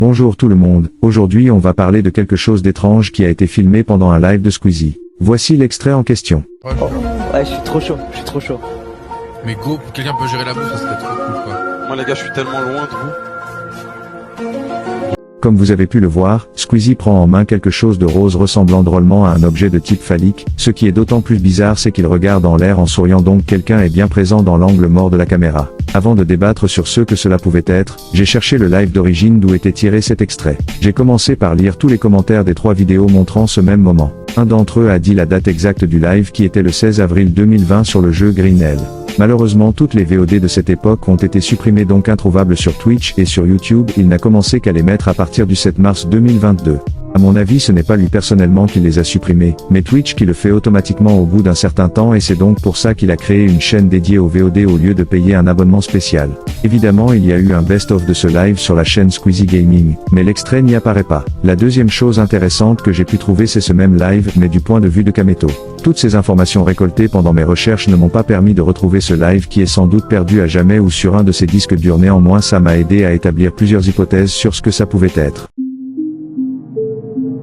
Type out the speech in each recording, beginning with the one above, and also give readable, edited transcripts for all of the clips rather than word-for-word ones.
Bonjour tout le monde, aujourd'hui on va parler de quelque chose d'étrange qui a été filmé pendant un live de Squeezie. Voici l'extrait en question. Ouais, Ouais, je suis trop chaud. mais go, quelqu'un peut gérer la bouffe, ça serait trop cool quoi. Moi les gars, je suis tellement loin de vous. Comme vous avez pu le voir, Squeezie prend en main quelque chose de rose ressemblant drôlement à un objet de type phallique. Ce qui est d'autant plus bizarre, c'est qu'il regarde en l'air en souriant, donc quelqu'un est bien présent dans l'angle mort de la caméra. Avant de débattre sur ce que cela pouvait être, j'ai cherché le live d'origine d'où était tiré cet extrait. J'ai commencé par lire tous les commentaires des 3 vidéos montrant ce même moment. Un d'entre eux a dit la date exacte du live qui était le 16 avril 2020 sur le jeu Green Hell. Malheureusement toutes les VOD de cette époque ont été supprimées, donc introuvables sur Twitch et sur YouTube. Il n'a commencé qu'à les mettre à partir du 7 mars 2022. À mon avis, ce n'est pas lui personnellement qui les a supprimés, mais Twitch qui le fait automatiquement au bout d'un certain temps, et c'est donc pour ça qu'il a créé une chaîne dédiée aux VOD au lieu de payer un abonnement spécial. Évidemment, il y a eu un best-of de ce live sur la chaîne Squeezie Gaming, mais l'extrait n'y apparaît pas. La deuxième chose intéressante que j'ai pu trouver, c'est ce même live, mais du point de vue de Kameto. Toutes ces informations récoltées pendant mes recherches ne m'ont pas permis de retrouver ce live qui est sans doute perdu à jamais ou sur un de ces disques durs. Néanmoins, ça m'a aidé à établir plusieurs hypothèses sur ce que ça pouvait être.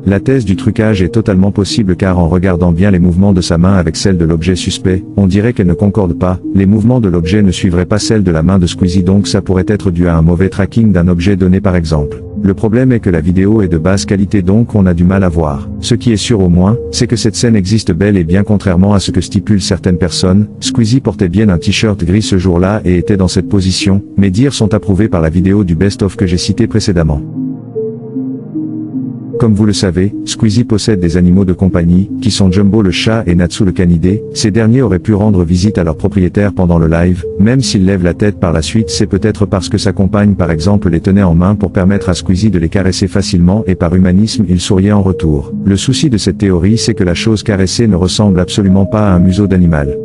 La thèse du trucage est totalement possible car en regardant bien les mouvements de sa main avec celle de l'objet suspect, on dirait qu'elles ne concordent pas, les mouvements de l'objet ne suivraient pas celle de la main de Squeezie, donc ça pourrait être dû à un mauvais tracking d'un objet donné par exemple. Le problème est que la vidéo est de basse qualité, donc on a du mal à voir. Ce qui est sûr au moins, c'est que cette scène existe bel et bien contrairement à ce que stipulent certaines personnes. Squeezie portait bien un t-shirt gris ce jour-là et était dans cette position. Mes dires sont approuvés par la vidéo du best-of que j'ai cité précédemment. Comme vous le savez, Squeezie possède des animaux de compagnie, qui sont Jumbo le chat et Natsu le canidé. Ces derniers auraient pu rendre visite à leur propriétaire pendant le live, même s'ils lèvent la tête par la suite, c'est peut-être parce que sa compagne par exemple les tenait en main pour permettre à Squeezie de les caresser facilement, et par humanisme il souriait en retour. Le souci de cette théorie, c'est que la chose caressée ne ressemble absolument pas à un museau d'animal.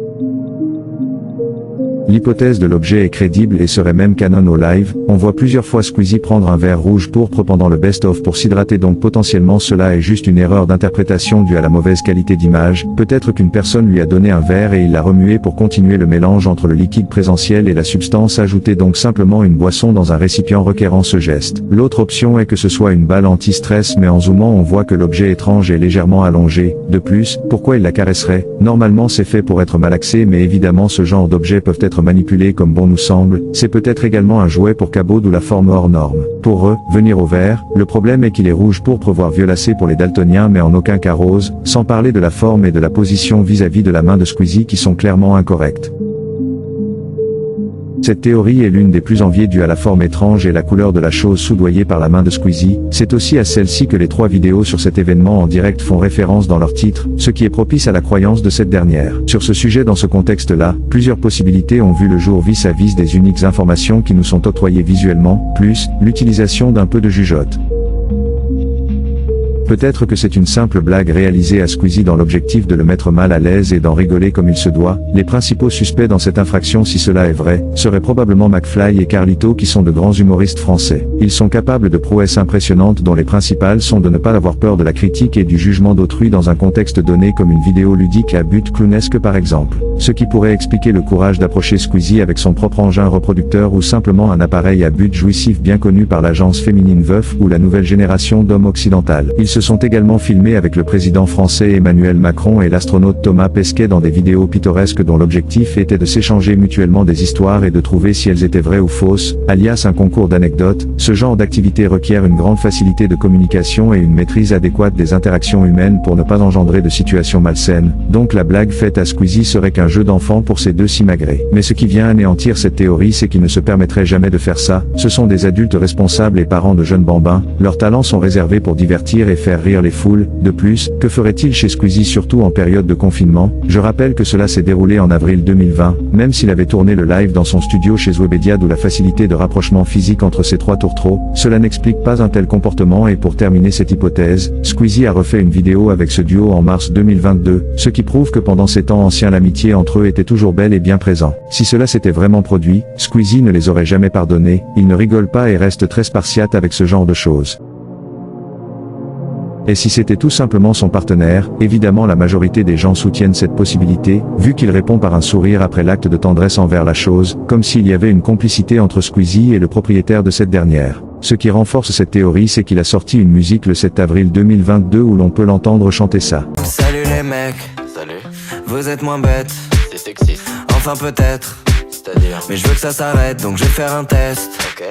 L'hypothèse de l'objet est crédible et serait même canon au live. On voit plusieurs fois Squeezie prendre un verre rouge pourpre pendant le best-of pour s'hydrater, donc potentiellement cela est juste une erreur d'interprétation due à la mauvaise qualité d'image. Peut-être qu'une personne lui a donné un verre et il l'a remué pour continuer le mélange entre le liquide présentiel et la substance ajoutée, donc simplement une boisson dans un récipient requérant ce geste. L'autre option est que ce soit une balle anti-stress, mais en zoomant on voit que l'objet étrange est légèrement allongé. De plus, pourquoi il la caresserait? Normalement c'est fait pour être malaxé, mais évidemment ce genre d'objets peuvent être manipulés comme bon nous semble. C'est peut-être également un jouet pour cabot d'où la forme hors norme. Pour eux, venir au vert, le problème est qu'il est rouge pourpre voire violacé pour les daltoniens, mais en aucun cas rose, sans parler de la forme et de la position vis-à-vis de la main de Squeezie qui sont clairement incorrectes. Cette théorie est l'une des plus enviées due à la forme étrange et la couleur de la chose soudoyée par la main de Squeezie. C'est aussi à celle-ci que les 3 vidéos sur cet événement en direct font référence dans leur titre, ce qui est propice à la croyance de cette dernière. Sur ce sujet, dans ce contexte-là, plusieurs possibilités ont vu le jour vis-à-vis des uniques informations qui nous sont octroyées visuellement, plus l'utilisation d'un peu de jugeote. Peut-être que c'est une simple blague réalisée à Squeezie dans l'objectif de le mettre mal à l'aise et d'en rigoler comme il se doit. Les principaux suspects dans cette infraction, si cela est vrai, seraient probablement McFly et Carlito, qui sont de grands humoristes français. Ils sont capables de prouesses impressionnantes dont les principales sont de ne pas avoir peur de la critique et du jugement d'autrui dans un contexte donné, comme une vidéo ludique à but clownesque par exemple. Ce qui pourrait expliquer le courage d'approcher Squeezie avec son propre engin reproducteur ou simplement un appareil à but jouissif bien connu par l'agence féminine Veuf ou la nouvelle génération d'hommes occidentales. Ils se sont également filmés avec le président français Emmanuel Macron et l'astronaute Thomas Pesquet dans des vidéos pittoresques dont l'objectif était de s'échanger mutuellement des histoires et de trouver si elles étaient vraies ou fausses, alias un concours d'anecdotes. Ce genre d'activité requiert une grande facilité de communication et une maîtrise adéquate des interactions humaines pour ne pas engendrer de situations malsaines, donc la blague faite à Squeezie serait qu'un jeu d'enfant pour ces deux simagrées. Mais ce qui vient anéantir cette théorie, c'est qu'ils ne se permettraient jamais de faire ça. Ce sont des adultes responsables et parents de jeunes bambins. Leurs talents sont réservés pour divertir et faire rire les foules. De plus, que ferait-il chez Squeezie, surtout en période de confinement? Je rappelle que cela s'est déroulé en avril 2020, même s'il avait tourné le live dans son studio chez Webedia, d'où la facilité de rapprochement physique entre ces 3 tourtereaux. Cela n'explique pas un tel comportement, et pour terminer cette hypothèse, Squeezie a refait une vidéo avec ce duo en mars 2022, ce qui prouve que pendant ces temps anciens l'amitié entre eux était toujours belle et bien présent. Si cela s'était vraiment produit, Squeezie ne les aurait jamais pardonnés. Il ne rigole pas et reste très spartiate avec ce genre de choses. Et si c'était tout simplement son partenaire, évidemment la majorité des gens soutiennent cette possibilité, vu qu'il répond par un sourire après l'acte de tendresse envers la chose, comme s'il y avait une complicité entre Squeezie et le propriétaire de cette dernière. Ce qui renforce cette théorie, c'est qu'il a sorti une musique le 7 avril 2022 où l'on peut l'entendre chanter ça. Salut les mecs, Salut, vous êtes moins bêtes, c'est sexiste. enfin peut-être, C'est-à-dire. mais je veux que ça s'arrête donc je vais faire un test. Ok.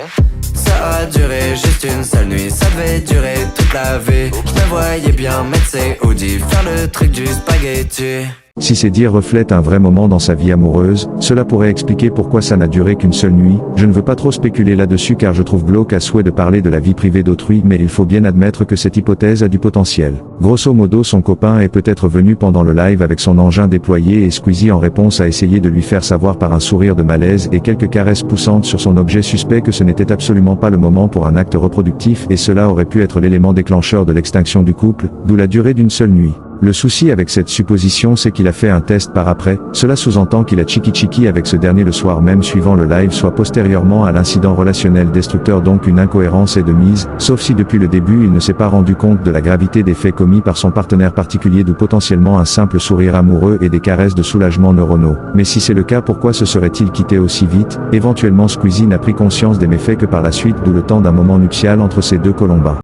Ça a duré juste une seule nuit, ça devait durer toute la vie. Je me voyais bien mettre ses hoodies, faire le truc du spaghetti. Si ces dires reflètent un vrai moment dans sa vie amoureuse, cela pourrait expliquer pourquoi ça n'a duré qu'une seule nuit. Je ne veux pas trop spéculer là-dessus car je trouve glauque à souhait de parler de la vie privée d'autrui, mais il faut bien admettre que cette hypothèse a du potentiel. Grosso modo, son copain est peut-être venu pendant le live avec son engin déployé et Squeezie en réponse a essayé de lui faire savoir par un sourire de malaise et quelques caresses poussantes sur son objet suspect que ce n'était absolument pas le moment pour un acte reproductif et cela aurait pu être l'élément déclencheur de l'extinction du couple, d'où la durée d'une seule nuit. Le souci avec cette supposition c'est qu'il a fait un test par après, cela sous-entend qu'il a chiki avec ce dernier le soir même suivant le live soit postérieurement à l'incident relationnel destructeur, donc une incohérence est de mise, sauf si depuis le début il ne s'est pas rendu compte de la gravité des faits commis par son partenaire particulier, d'où potentiellement un simple sourire amoureux et des caresses de soulagement neuronaux. Mais si c'est le cas, pourquoi se serait-il quitté aussi vite? Éventuellement Squeezie n'a pris conscience des méfaits que par la suite, d'où le temps d'un moment nuptial entre ces deux colombins.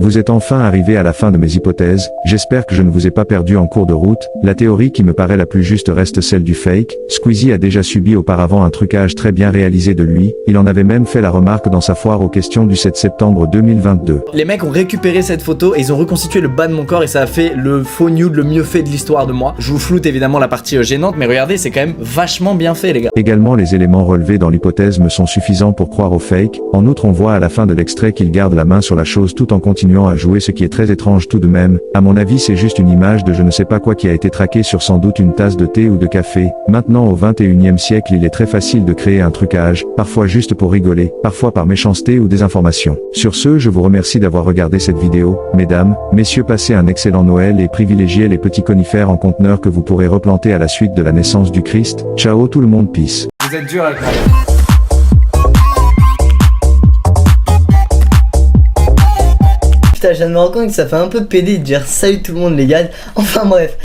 Vous êtes enfin arrivé à la fin de mes hypothèses, j'espère que je ne vous ai pas perdu en cours de route. La théorie qui me paraît la plus juste reste celle du fake. Squeezie a déjà subi auparavant un trucage très bien réalisé de lui, il en avait même fait la remarque dans sa foire aux questions du 7 septembre 2022. Les mecs ont récupéré cette photo et ils ont reconstitué le bas de mon corps et ça a fait le faux nude le mieux fait de l'histoire de moi. Je vous floute évidemment la partie gênante, mais regardez, c'est quand même vachement bien fait les gars. Également, les éléments relevés dans l'hypothèse me sont suffisants pour croire au fake. En outre, on voit à la fin de l'extrait qu'il garde la main sur la chose tout en continuant à jouer, ce qui est très étrange tout de même. À mon avis, c'est juste une image de je ne sais pas quoi qui a été traqué sur sans doute une tasse de thé ou de café. Maintenant, au 21e siècle, il est très facile de créer un trucage, parfois juste pour rigoler, parfois par méchanceté ou désinformation. Sur ce, je vous remercie d'avoir regardé cette vidéo. Mesdames, messieurs, passez un excellent Noël et privilégiez les petits conifères en conteneurs que vous pourrez replanter à la suite de la naissance du Christ. Ciao tout le monde, peace. Vous êtes dur avec moi. Putain, je viens de me rendre compte que ça fait un peu pédé de dire salut tout le monde les gars. Enfin bref.